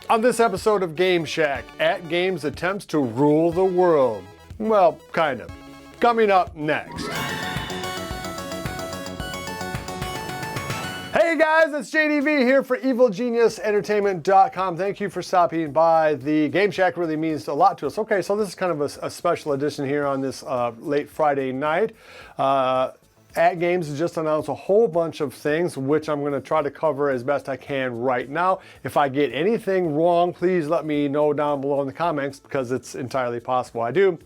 On this episode of Game Shack, AtGames attempts to rule the world. Well, kind of. Coming up next. Hey guys, it's JDV here for EvilGeniusEntertainment.com. Thank you for stopping by. The Game Shack really means a lot to us. Okay, so this is kind of a special edition here on this late Friday night. AtGames has just announced a whole bunch of things, which I'm going to try to cover as best I can right now. If I get anything wrong, please let me know down below in the comments, because it's entirely possible I do.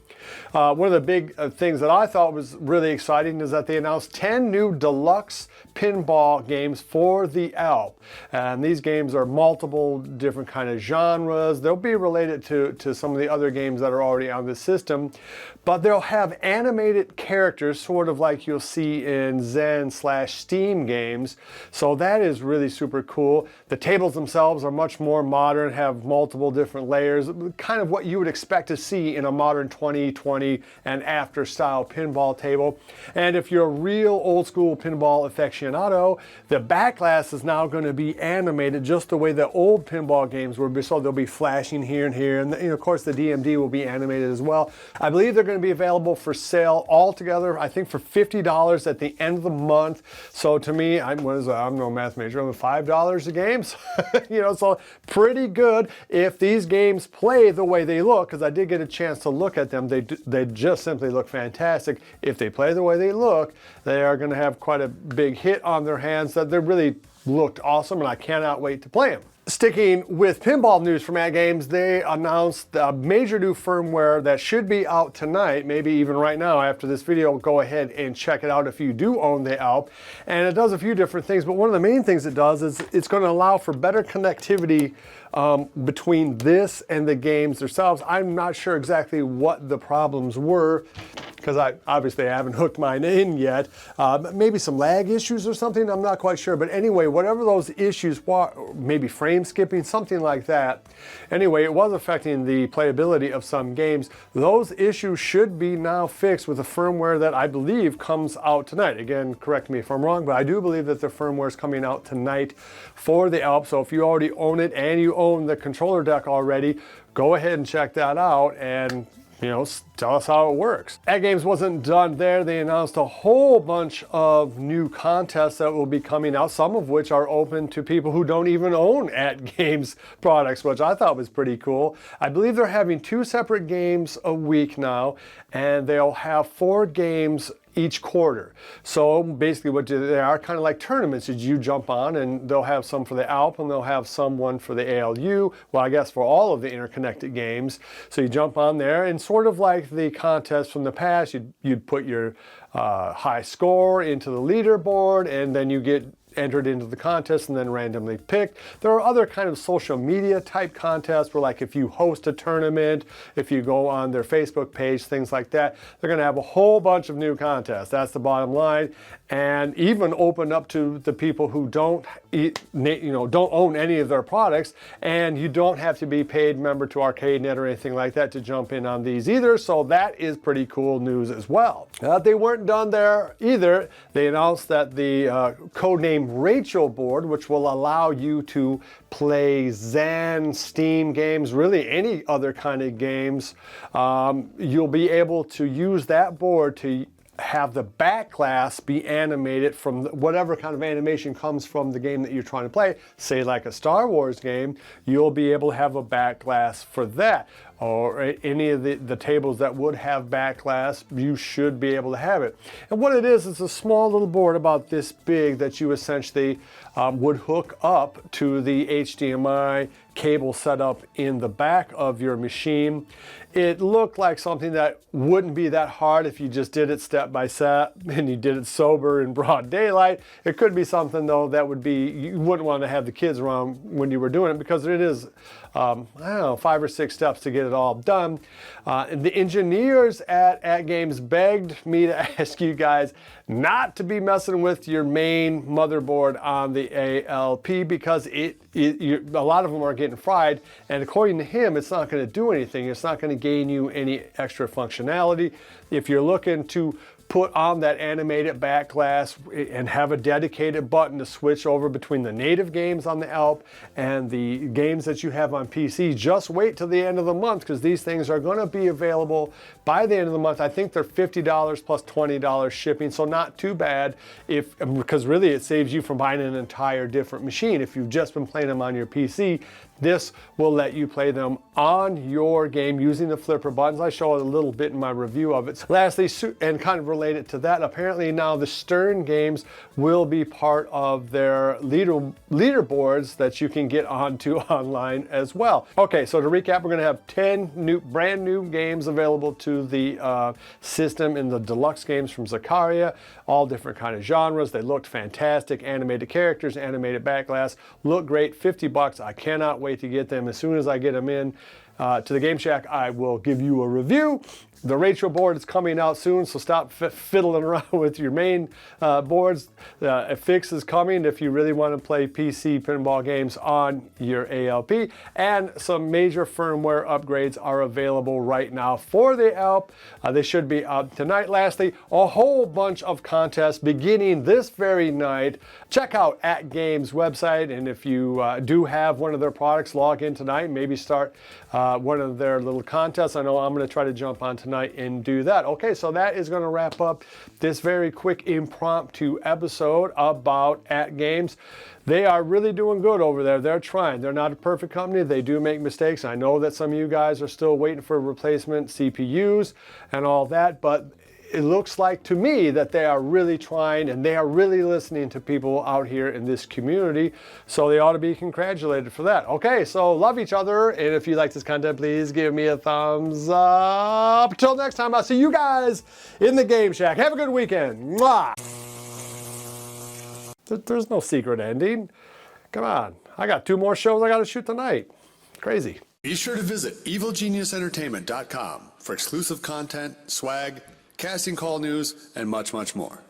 One of the big things that I thought was really exciting is that they announced 10 new deluxe pinball games for the ALP. And these games are multiple different kind of genres. They'll be related to some of the other games that are already on the system, but they'll have animated characters, sort of like you'll see in Zen/Steam games. So that is really super cool. The tables themselves are much more modern, have multiple different layers, kind of what you would expect to see in a modern 2020 and after style pinball table. And if you're a real old school pinball aficionado, the back glass is now going to be animated just the way the old pinball games were. So they'll be flashing here and here, and of course the DMD will be animated as well. I believe they're going to be available for sale altogether, I think for $50 at the end of the month. So to me, I'm no math major, I'm $5 a game. So, so pretty good if these games play the way they look, because I did get a chance to look at them. They just simply look fantastic. If they play the way they look, they are going to have quite a big hit on their hands. That they really looked awesome, and I cannot wait to play them. Sticking with pinball news from AtGames, they announced a major new firmware that should be out tonight, maybe even right now after this video. Go ahead and check it out if you do own the ALP. And it does a few different things, but one of the main things it does is it's going to allow for better connectivity between this and the games themselves. I'm not sure exactly what the problems were, because I obviously haven't hooked mine in yet. Maybe some lag issues or something, I'm not quite sure. But anyway, whatever those issues were, maybe frame skipping, something like that. Anyway, it was affecting the playability of some games. Those issues should be now fixed with a firmware that I believe comes out tonight. Again, correct me if I'm wrong, but I do believe that the firmware is coming out tonight for the ALP. So if you already own it and you own the controller deck already, go ahead and check that out and tell us how it works. AtGames wasn't done there. They announced a whole bunch of new contests that will be coming out, some of which are open to people who don't even own AtGames products, which I thought was pretty cool. I believe they're having 2 separate games a week now, and they'll have 4 games each quarter. So basically what they are kind of like tournaments that you jump on, and they'll have some for the ALP and they'll have one for the ALU. Well, I guess for all of the interconnected games. So you jump on there, and sort of like the contest from the past, you'd put your high score into the leaderboard, and then you get entered into the contest and then randomly picked. There are other kind of social media type contests where, like, if you host a tournament, if you go on their Facebook page, things like that, they're going to have a whole bunch of new contests. That's the bottom line. And even open up to the people who don't own any of their products, and you don't have to be paid member to ArcadeNet or anything like that to jump in on these either. So that is pretty cool news as well. They weren't done there either. They announced that the codename Rachel board, which will allow you to play Zen, Steam games, really any other kind of games, you'll be able to use that board to have the back glass be animated from whatever kind of animation comes from the game that you're trying to play. Say like a Star Wars game, you'll be able to have a back glass for that. Or any of the tables that would have back glass, you should be able to have it. And what it is a small little board about this big that you essentially would hook up to the HDMI cable setup in the back of your machine. It looked like something that wouldn't be that hard if you just did it step by step and you did it sober in broad daylight. It could be something though that would be, you wouldn't want to have the kids around when you were doing it, because it is, I don't know, 5 or 6 steps to get it all done. The engineers at AtGames begged me to ask you guys not to be messing with your main motherboard on the ALP, because a lot of them are getting fried, and according to him, it's not going to do anything. It's not going to gain you any extra functionality. If you're looking to put on that animated back glass and have a dedicated button to switch over between the native games on the ALP and the games that you have on PC. Just wait till the end of the month, because these things are going to be available by the end of the month. I think they're $50 plus $20 shipping, so not too bad, because really it saves you from buying an entire different machine. If you've just been playing them on your PC, this will let you play them on your game using the flipper buttons. I show it a little bit in my review of it. Lastly, and kind of related to that, apparently now the Stern games will be part of their leaderboards that you can get onto online as well. Okay, so to recap, we're going to have 10 brand new games available to the system in the deluxe games from Zakaria, all different kind of genres. They looked fantastic. Animated characters, animated back glass, look great. $50. I cannot wait to get them. As soon as I get them in to the Game Shack, I will give you a review. The Retro board is coming out soon, so stop fiddling around with your main boards. A fix is coming if you really want to play PC pinball games on your ALP. And some major firmware upgrades are available right now for the ALP. They should be out tonight. Lastly, a whole bunch of contests beginning this very night. Check out AtGames website, and if you do have one of their products, log in tonight and maybe start one of their little contests. I know I'm going to try to jump on tonight and do that. Okay, so that is going to wrap up this very quick impromptu episode about AtGames. They are really doing good over there. They're trying. They're not a perfect company. They do make mistakes. I know that some of you guys are still waiting for replacement CPUs and all that, but it looks like to me that they are really trying, and they are really listening to people out here in this community. So they ought to be congratulated for that. Okay, so love each other. And if you like this content, please give me a thumbs up. Until next time, I'll see you guys in the Game Shack. Have a good weekend. Mwah! There's no secret ending. Come on. I got 2 more shows I got to shoot tonight. Crazy. Be sure to visit evilgeniusentertainment.com for exclusive content, swag, casting call news, and much, much more.